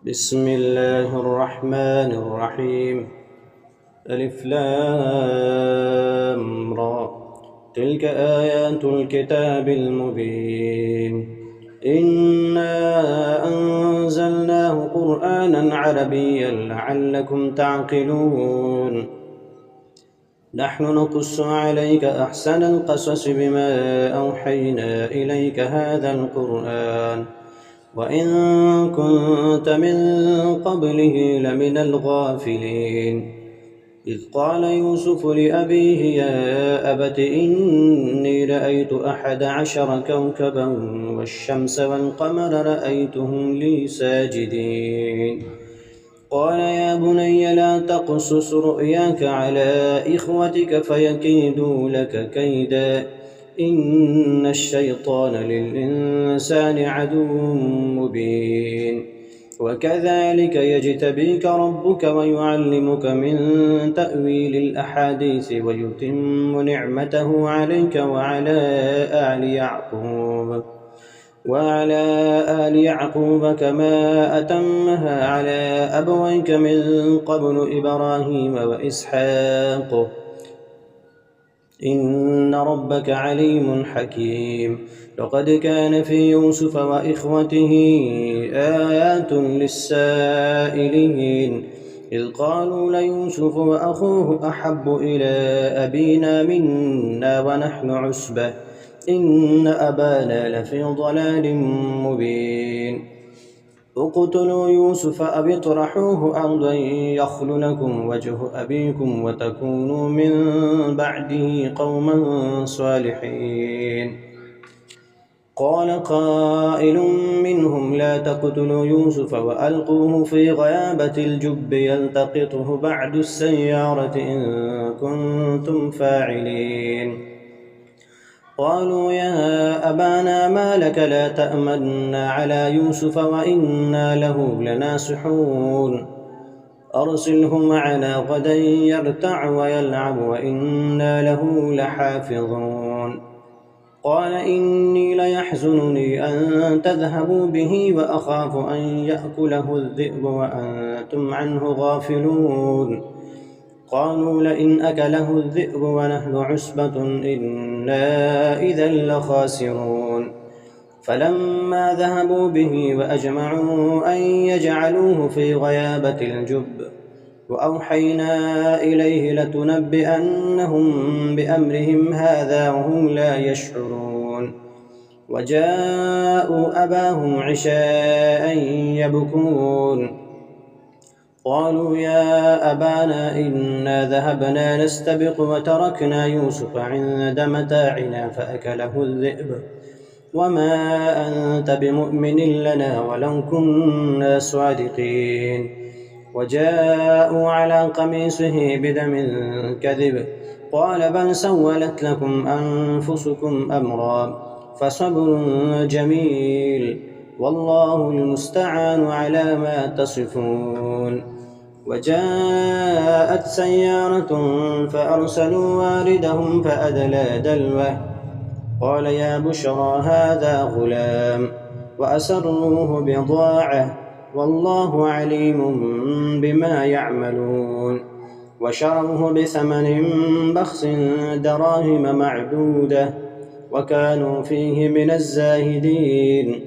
بسم الله الرحمن الرحيم. ألف لام را. تلك آيات الكتاب المبين. إنا أنزلناه قرآنا عربيا لعلكم تعقلون. نحن نقص عليك أحسن القصص بما أوحينا إليك هذا القرآن وإن كنت من قبله لمن الغافلين. إذ قال يوسف لأبيه يا أبت إني رأيت 11 كوكبا والشمس والقمر رأيتهم لي ساجدين. قال يا بني لا تقصص رؤياك على إخوتك فيكيدوا لك كيدا إن الشيطان للإنسان عدو مبين. وكذلك يجتبيك ربك ويعلمك من تأويل الأحاديث ويتم نعمته عليك وعلى آل يعقوب كما أتمها على أبويك من قبل إبراهيم وإسحاق إن ربك عليم حكيم. لقد كان في يوسف وإخوته آيات للسائلين إذ قالوا ليوسف وأخوه أحب إلى أبينا منا ونحن عصبة إن أبانا لفي ضلال مبين. اقتلوا يوسف أو اطرحوه أرضا يخل لكم وجه أبيكم وتكونوا من بعده قوما صالحين. قال قائل منهم لا تقتلوا يوسف وألقوه في غيابة الجب يلتقطه بعض السيارة إن كنتم فاعلين. قالوا يا أبانا ما لك لا تأمنا على يوسف وإنا له لناصحون أرسله معنا غدا يرتع ويلعب وإنا له لحافظون. قال إني ليحزنني أن تذهبوا به وأخاف أن يأكله الذئب وأنتم عنه غافلون. قالوا لئن أكله الذئب ونحن عصبة إنا إذا لخاسرون. فلما ذهبوا به وأجمعوا أن يجعلوه في غيابة الجب وأوحينا إليه لتنبئنهم بأمرهم هذا وهم لا يشعرون. وجاءوا أباهم عشاء يبكون. قالوا يا أبانا إنا ذهبنا نستبق وتركنا يوسف عند متاعنا فأكله الذئب وما أنت بمؤمن لنا ولو كنا صادقين. وجاءوا على قميصه بدم كذب قال بل سولت لكم أنفسكم أمرا فصبر جميل والله المستعان على ما تصفون. وجاءت سيارة فأرسلوا واردهم فأدلى دلوه قال يا بشرى هذا غلام وأسروه بضاعة والله عليم بما يعملون. وشروه بثمن بخس دراهم معدودة وكانوا فيه من الزاهدين.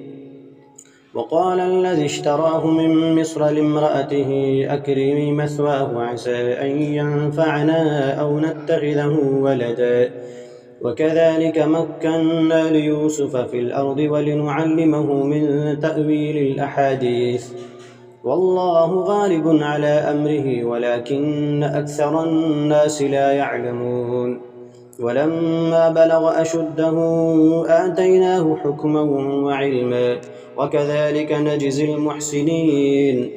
وقال الذي اشتراه من مصر لامرأته أكرمي مثواه عسى أن ينفعنا أو نتخذه ولدا وكذلك مكنا ليوسف في الأرض ولنعلمه من تأويل الأحاديث والله غالب على أمره ولكن أكثر الناس لا يعلمون. ولما بلغ أشده آتيناه حكما وعلما وكذلك نجزي المحسنين.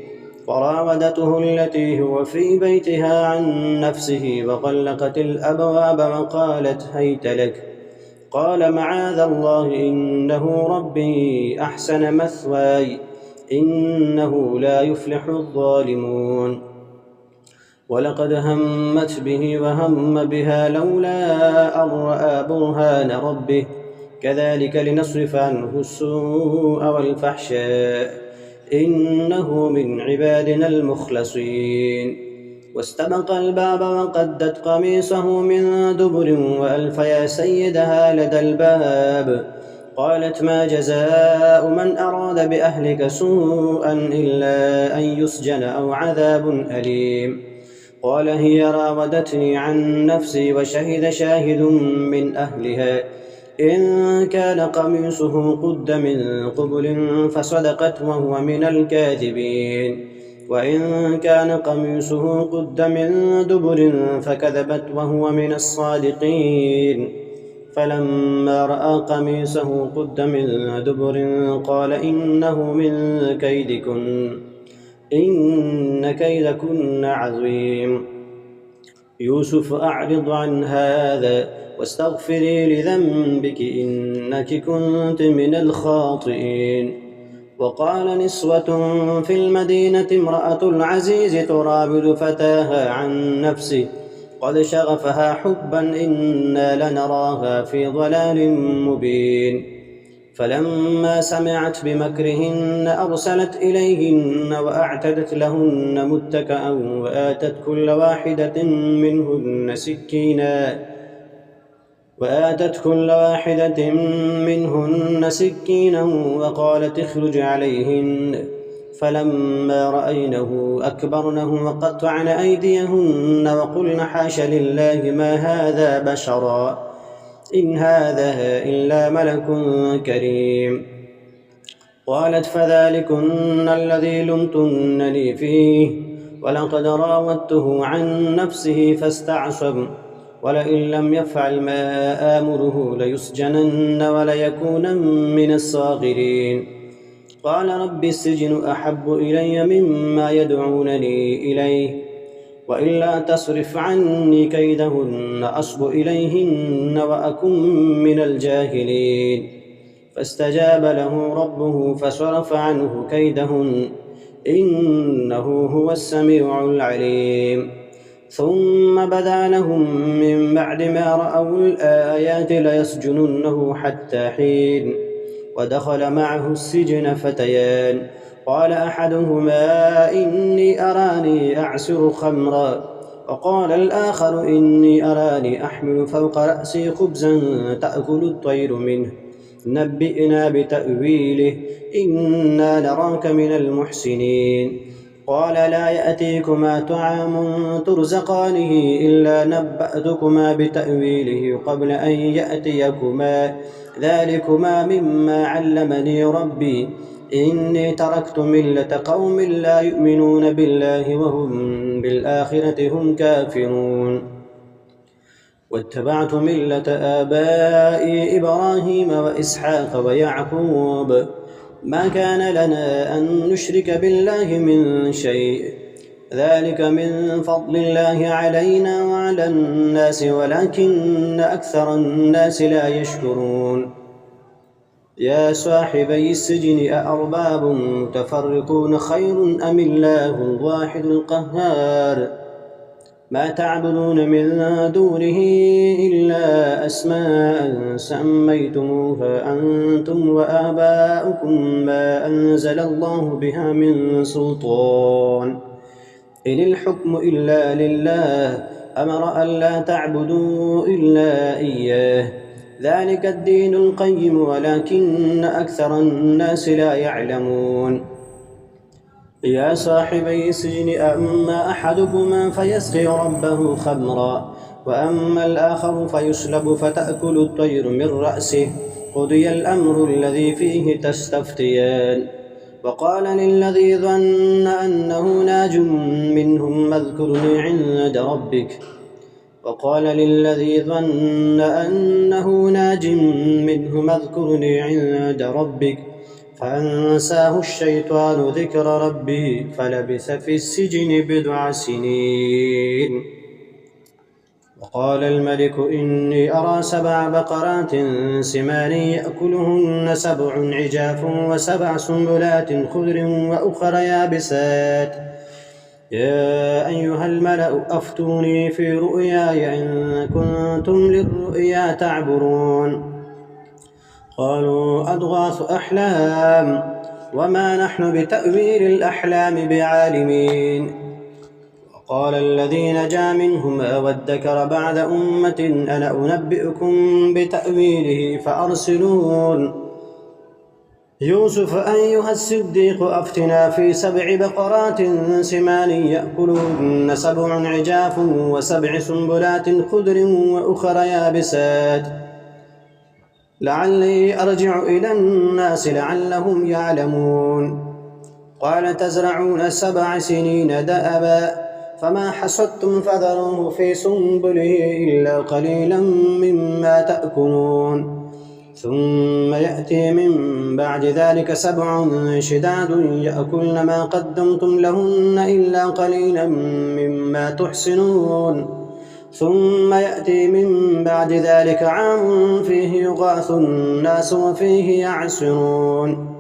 وراودته التي هو في بيتها عن نفسه وغلقت الأبواب وقالت هيت لك قال معاذ الله إنه ربي أحسن مثواي إنه لا يفلح الظالمون. ولقد همت به وهم بها لولا أن رأى برهان ربه كذلك لنصرف عنه السوء والفحشاء إنه من عبادنا المخلصين. واستبق الباب وقدت قميصه من دبر وألف يا سيدها لدى الباب. قالت ما جزاء من أراد بأهلك سوءا إلا أن يسجن أو عذاب أليم. قال هي راودتني عن نفسي وشهد شاهد من أهلها إن كان قميصه قد من قبل فصدقت وهو من الكاذبين وإن كان قميصه قد من دبر فكذبت وهو من الصادقين. فلما رأى قميصه قد من دبر قال إنه من كيدكن إن كيدكن عظيم. يوسف أعرض عن هذا واستغفري لذنبك إنك كنت من الخاطئين. وقال نسوة في المدينة امرأة العزيز تراود فتاها عن نفسه قد شغفها حبا إنا لنراها في ضلال مبين. فلما سمعت بمكرهن أرسلت إليهن وأعتدت لهن متكأ وآتت كل واحدة منهن سكينا وقالت اخرج عليهن. فلما رأينه أكبرنه وقطعن أيديهن وقلن حاش لله ما هذا بشرا إن هذا إلا ملك كريم. قالت فذلكن الذي لمتنني فيه ولقد راودته عن نفسه فاستعصم ولئن لم يفعل ما آمره ليسجنن وليكونن من الصاغرين. قال رب السجن أحب إلي مما يدعونني إليه وإلا تصرف عني كيدهن أصب إليهن وأكن من الجاهلين. فاستجاب له ربه فصرف عنه كيدهن إنه هو السميع العليم. ثم بدا لهم من بعد ما رأوا الآيات ليسجننه حتى حين. ودخل معه السجن فتيان قال أحدهما إني أراني أعصر خمرا وقال الآخر إني أراني أحمل فوق رأسي خبزا تأكل الطير منه نبئنا بتأويله إنا نراك من المحسنين. قال لا يأتيكما طعام ترزقانه إلا نبأتكما بتأويله قبل أن يأتيكما ذلكما مما علمني ربي إني تركت ملة قوم لا يؤمنون بالله وهم بالآخرة هم كافرون واتبعت ملة آبائي إبراهيم وإسحاق ويعقوب ما كان لنا أن نشرك بالله من شيء ذلك من فضل الله علينا وعلى الناس ولكن أكثر الناس لا يشكرون. يا صاحبي السجن أأرباب متفرقون خير أم الله الواحد القهار ما تعبدون من دونه إلا أسماء سميتموها أنتم وآباؤكم ما أنزل الله بها من سلطان إن الحكم إلا لله أمر ألا تعبدوا إلا إياه ذلك الدين القيم ولكن أكثر الناس لا يعلمون. يا صاحبي السجن أما أحدكما فيسقي ربه خمرا وأما الآخر فيسلب فتأكل الطير من رأسه قضي الأمر الذي فيه تستفتيان. وقال للذي ظن أنه ناج منهم اذكرني عند ربك فأنساه الشيطان ذكر ربه فلبث في السجن بضع سنين. وقال الملك إني أرى 7 بقرات سمان يأكلهن 7 عجاف و7 سنبلات خضر وأخر يابسات يا أيها الملأ أفتوني في رؤياي إن كنتم للرؤيا تعبرون. قالوا أضغاث أحلام وما نحن بتأويل الأحلام بعالمين. وقال الذي نجا منهما وادكر بعد أمة أنا أنبئكم بتأويله فأرسلون. يوسف أيها الصديق أفتنا في 7 بقرات سمان يأكلهن 7 عجاف و7 سنبلات خضر وأخر يابسات لعلي أرجع إلى الناس لعلهم يعلمون. قال تزرعون 7 سنين دأبا فما حصدتم فذروه في سنبله إلا قليلا مما تأكلون ثم يأتي من بعد ذلك 7 شداد يأكلن ما قدمتم لهن إلا قليلا مما تحسنون ثم يأتي من بعد ذلك عام فيه يغاث الناس وفيه يعصرون.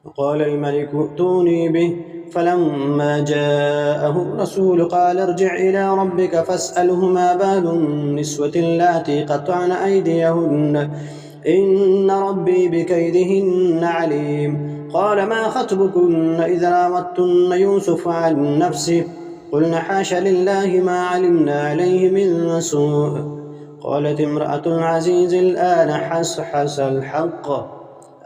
وقال الملك ائتوني به فلما جاءه الرسول قال ارجع إلى ربك فاسأله ما بال النسوة اللاتي قطعن أيديهن إن ربي بكيدهن عليم. قال ما خطبكن إذ راوتن يوسف عن نفسه قلن حاش لله ما علمنا عليه من سوء. قالت امرأة العزيز الآن حصحص الحق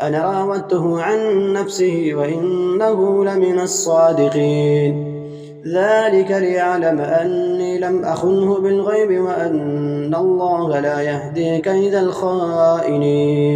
أنا راودته عن نفسه وإنه لمن الصادقين. ذلك ليعلم أني لم أخنه بالغيب وأن الله لا يهدي كيد الخائنين.